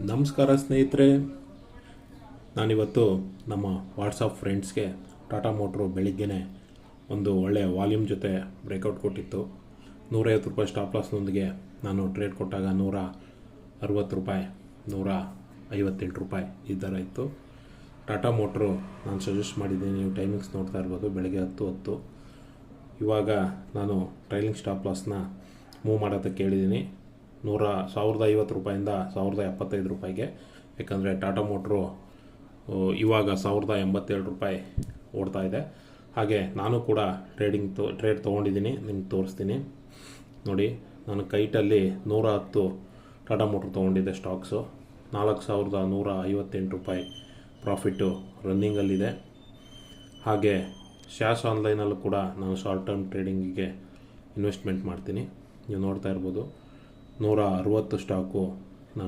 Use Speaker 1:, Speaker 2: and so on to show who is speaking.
Speaker 1: ನಮಸ್ಕಾರ ಸ್ನೇಹಿತರೆ, ನಾನಿವತ್ತು ನಮ್ಮ ವಾಟ್ಸಪ್ ಫ್ರೆಂಡ್ಸ್ಗೆ ಟಾಟಾ ಮೋಟ್ರು ಬೆಳಿಗ್ಗೆನೇ ಒಂದು ಒಳ್ಳೆಯ ವಾಲ್ಯೂಮ್ ಜೊತೆ ಬ್ರೇಕೌಟ್ ಕೊಟ್ಟಿತ್ತು. 150 ರೂಪಾಯಿ ಸ್ಟಾಪ್ ಲಾಸ್ನೊಂದಿಗೆ ನಾನು ಟ್ರೇಡ್ ಕೊಟ್ಟಾಗ 160 ರೂಪಾಯಿ, 158 ರೂಪಾಯಿ ಈ ಥರ ಇತ್ತು. ಟಾಟಾ ಮೋಟ್ರು ನಾನು ಸಜೆಸ್ಟ್ ಮಾಡಿದ್ದೀನಿ, ನೀವು ಟೈಮಿಂಗ್ಸ್ ನೋಡ್ತಾ ಇರ್ಬೋದು, ಬೆಳಗ್ಗೆ 10:10. ಇವಾಗ ನಾನು ಟ್ರೈಲಿಂಗ್ ಸ್ಟಾಪ್ ಲಾಸ್ನ ಮೂವ್ ಮಾಡೋದಕ್ಕೆ ಹೇಳಿದ್ದೀನಿ 1,050 ರೂಪಾಯಿಂದ 1,075 ರೂಪಾಯಿಗೆ. ಯಾಕಂದರೆ ಟಾಟಾ ಮೋಟ್ರು ಇವಾಗ 1,087 ರೂಪಾಯಿ ಓಡ್ತಾ ಇದೆ. ಹಾಗೆ ನಾನು ಕೂಡ ಟ್ರೇಡ್ ತೊಗೊಂಡಿದ್ದೀನಿ, ನಿಮ್ಗೆ ತೋರಿಸ್ತೀನಿ ನೋಡಿ. ನಾನು ಕೈಟಲ್ಲಿ 110 ಟಾಟಾ ಮೋಟ್ರ್ ತೊಗೊಂಡಿದ್ದೆ ಸ್ಟಾಕ್ಸು. 4,158 ರೂಪಾಯಿ ಪ್ರಾಫಿಟ್ಟು ರನ್ನಿಂಗಲ್ಲಿದೆ. ಹಾಗೆ ಶ್ಯಾಸ್ ಆನ್ಲೈನಲ್ಲೂ ಕೂಡ ನಾನು ಶಾರ್ಟ್ ಟರ್ಮ್ ಟ್ರೇಡಿಂಗಿಗೆ ಇನ್ವೆಸ್ಟ್ಮೆಂಟ್ ಮಾಡ್ತೀನಿ. ನೀವು ನೋಡ್ತಾ ಇರ್ಬೋದು 160 ಸ್ಟಾಕು